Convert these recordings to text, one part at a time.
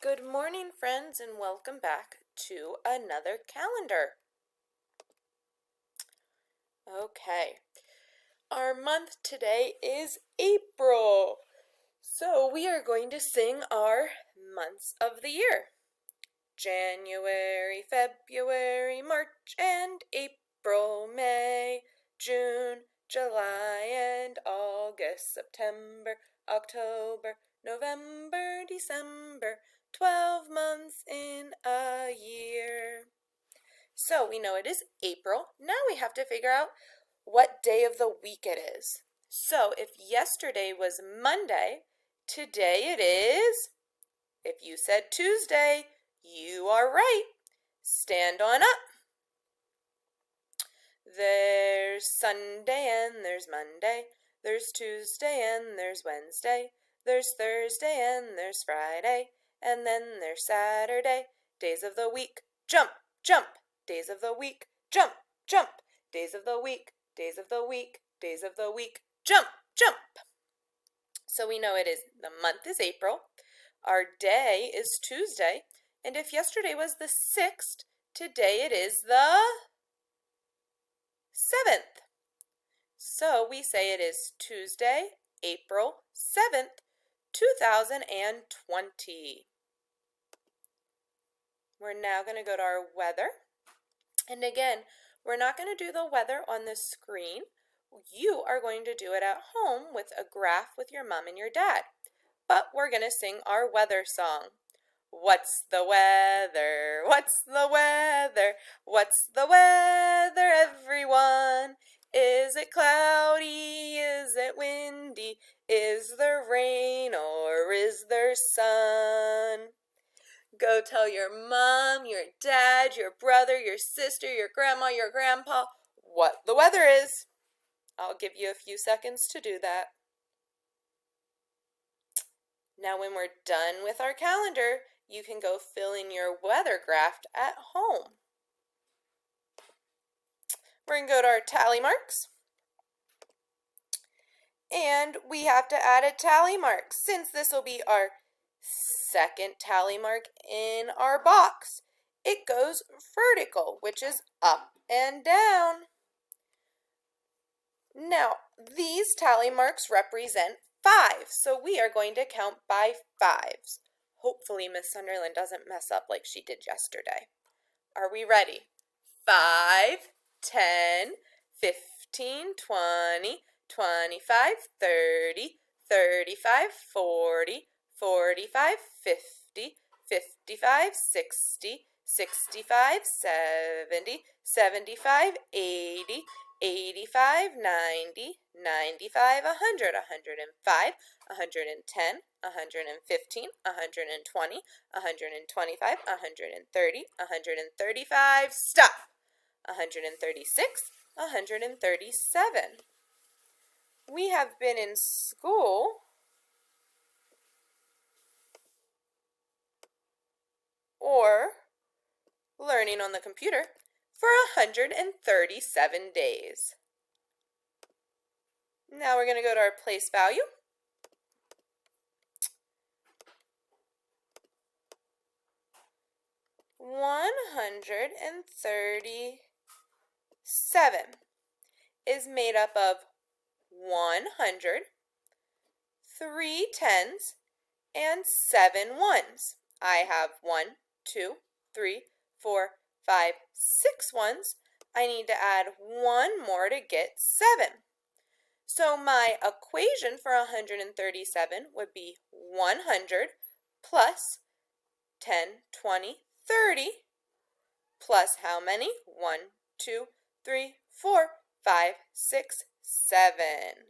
Good morning, friends, and welcome back to another calendar. Okay, our month today is April. So we are going to sing our months of the year. January, February, March, and April, May, June, July, and August, September, October, November, December, 12 months in a year. So we know it is April. Now we have to figure out what day of the week it is. So if yesterday was Monday, today it is, if you said Tuesday, you are right. Stand on up. There's Sunday and there's Monday. There's Tuesday and there's Wednesday. There's Thursday and there's Friday. And then there's Saturday. Days of the week. Jump, jump. Days of the week. Jump, jump. Days of the week. Days of the week. Days of the week. Jump, jump. So we know the month is April. Our day is Tuesday. And if yesterday was the 6th, today it is the 7th. So we say it is Tuesday, April 7th, 2020. We're now going to go to our weather. And again, we're not going to do the weather on the screen. You are going to do it at home with a graph with your mom and your dad. But we're going to sing our weather song. What's the weather? What's the weather? What's the weather, everyone? Is it cloudy? Is it windy? Is there rain or is there sun? Go tell your mom, your dad, your brother, your sister, your grandma, your grandpa what the weather is. I'll give you a few seconds to do that. Now when we're done with our calendar, you can go fill in your weather graph at home. We're going to go to our tally marks. And we have to add a tally mark. Since this will be our second tally mark in our box, it goes vertical, which is up and down. Now, these tally marks represent 5, so we are going to count by 5s. Hopefully Miss Sunderland doesn't mess up like she did yesterday. Are we ready? 5, 10, 15, 20, 25, 30, 35, 40, 45, 50, 55, 60, 65, 70, 75, 80, 85, 90, 95, 100, 105, 110, 115, 120, 125, 130, 135, stop! 136, 137. We have been in school or learning on the computer for 137 days. Now we're going to go to our place value. $137 is made up of 100, 3 tens, and 7 ones. I have 1, 2, 3, 4, 5, 6 ones. I need to add 1 more to get 7. So my equation for 137 would be 100 plus 10, 20, 30 plus how many? 1, 2, 3, 4, 5, 6, 7.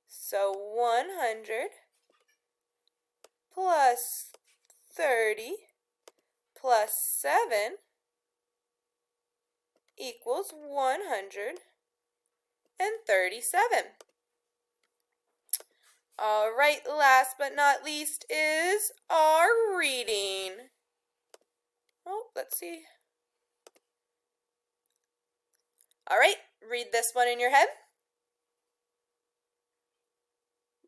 So 100 plus 30 plus 7 equals 137. All right, last but not least is our reading. Oh, let's see. All right, read this one in your head.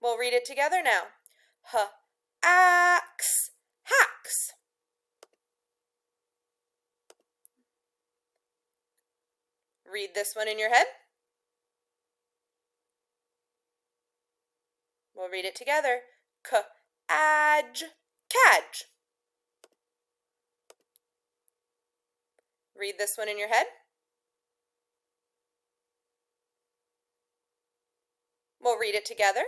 We'll read it together now. Axe, hacks. Read this one in your head. We'll read it together. Cadge, cadge. Read this one in your head. We'll read it together.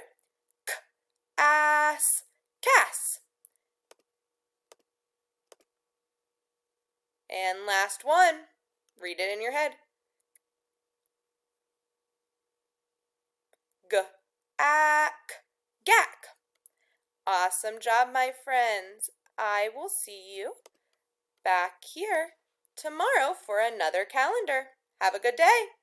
Ass, cass. And last one, read it in your head. Gack, gack. Awesome job, my friends. I will see you back here tomorrow for another calendar. Have a good day.